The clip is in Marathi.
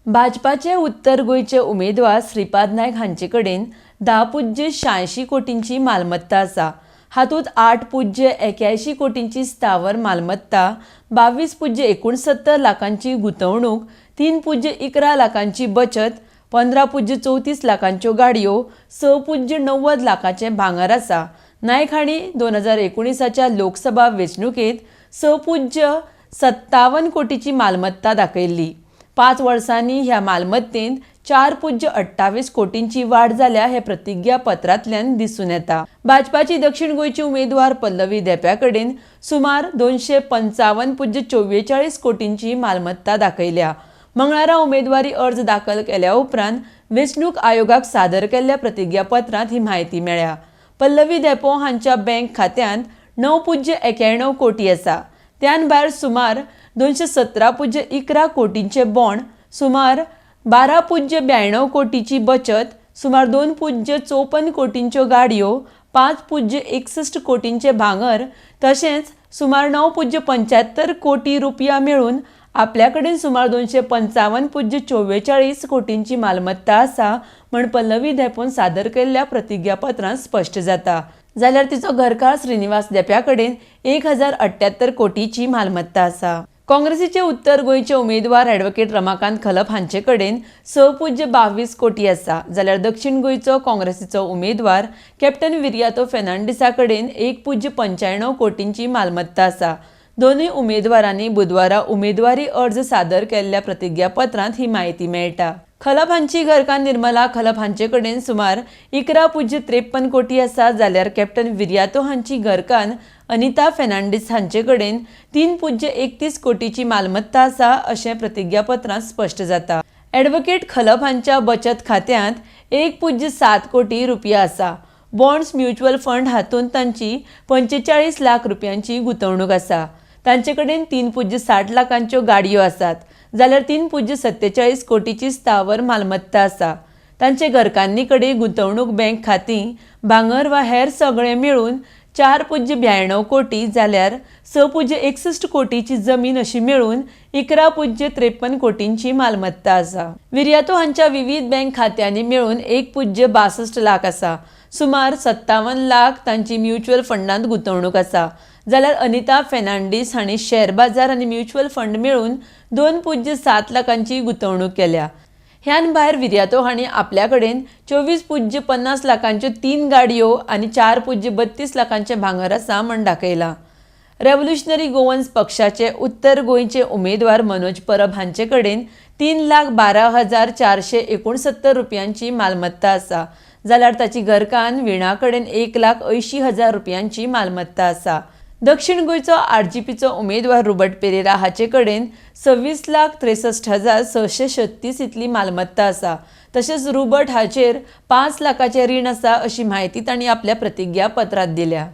भाजपाचे उत्तर गोयचे उमेदवार श्रीपाद नायक हांचे कडेन 10.86 कोटींची मालमत्ता आसा। हातूंत 8.81 कोटींची स्थावर मालमत्ता, 22.69 लाखांची गुंतवणूक, 3.11 लाखांची बचत, 15.34 लाखांच्यो गाडयो, 6.90 लाखांचें भांगर आसा। नायक हांणी 2019च्या लोकसभा वेंचणुकेंत 6.57 कोटींची मालमत्ता दाखयल्ली। 5 वर्सांनी ह्या मालमत्तेंत 4.28 कोटींची वाड जाल्या हे प्रतिज्ञापत्रांतल्यान दिसून येता। भाजपाची दक्षिण गोंयची उमेदवार पल्लवी देप्या कडेन सुमार 255.44 कोटींची मालमत्ता दाखयल्या। मंगळारा उमेदवारी अर्ज दाखल केल्या उपरांत वेंचणूक आयोगाक सादर केल्ल्या प्रतिज्ञापत्रांत ही म्हायती मेळ्ळ्या। पल्लवी देपो हांच्या बँक खात्यांत 9.91 कोटी आसा। त्यान भायर सुमार 217.11 कोटींचे बॉण्ड, सुमार 12.92 कोटींची बचत, सुमार 2.54 कोटींच्यो गाडयो, 5.61 कोटींचे भांगर तशेंच सुमार 9.75 कोटी रुपया मेळून आपल्या कडेन सुमार 255.44 कोटींची मालमत्ता आसा म्हण पल्लवी देपोन सादर केल्ल्या प्रतिज्ञापत्रांत स्पश्ट जाता। जाल्यार तिचो घरकार श्रीनिवास देप्या कडेन 1078 कोटींची मालमत्ता आसा। काँग्रेसीचे उत्तर गोंयचे उमेदवार ॲडव्होकेट रमाकांत खलप हांचे कडेन 6.22 कोटी आसा। जाल्यार दक्षिण गोंयचो काँग्रेसीचो उमेदवार कॅप्टन विर्यातो फेर्नांडीसा कडेन 1.95 कोटींची मालमत्ता आसा। दोनूय उमेदवारांनी बुधवारा उमेदवारी अर्ज सादर केल्ल्या प्रतिज्ञापत्रांत ही म्हायती मेळटा। खलप हांची घरकान्न निर्मला खलप हांचे कडेन सुमार 11.53 कोटी आसा। जाल्यार कॅप्टन विर्यातो हांची घरकान्न अनिता फेर्नांडीस हांचे कडेन 3.31 कोटीची मालमत्ता आसा अशें प्रतिज्ञापत्रांत स्पश्ट जाता। ॲडव्होकेट खलप हांच्या बचत खात्यांत 1.7 कोटी रुपया आसा। बॉण्ड्स म्युच्युअल फंड हातूंत तांची 45 लाख रुपयांची गुंतवणूक आसा। तांचे कडेन 3.60 लाखांच्यो गाडयो आसात। जाल्यार 3.47 कोटीची स्थावर मालमत्ता आसा। तांचे घरकान्नी कडेन गुंतवणूक बँक खातीं, भांगर वा हेर सगळें मेळून 4.92 कोटी, जाल्यार 6.61 कोटीची जमीन अशी मेळून 11.53 कोटींची मालमत्ता आसा। विर्यातो हांच्या विविध बँक खात्यांनी मेळून 1.62 लाख आसा। सुमार 57 लाख तांची म्युच्युअल फंडांत गुंतवणूक आसा। जाल्यार अनिता फेर्नांडीस हांणी शेअर बाजार आनी म्युच्युअल फंड मेळून 2.7 लाखांची गुंतवणूक केल्या। ह्यान भायर विर्यातो हांणी आपल्या कडेन 24.50 लाखांच्यो 3 गाडयो आनी 4.32 लाखांचें भांगर आसा म्हण दाखयला। रेव्होल्युशनरी गोवन्स पक्षाचे उत्तर गोंयचे उमेदवार मनोज परब हांचे कडेन 3,12,469 रुपयांची मालमत्ता आसा। जाल्यार ताची घरकान्न विणा कडेन 1,80,000 रुपयांची मालमत्ता आसा। दक्षिण गोंयचो आरजीपीचो उमेदवार रुबर्ट पेरेरा हाचे कडेन 26,63,636 इतली मालमत्ता आसा। तशेंच रुबर्ट हाचेर 5 लाखाचें रीण आसा अशी म्हायती तांणी आपल्या प्रतिज्ञापत्रांत दिल्या।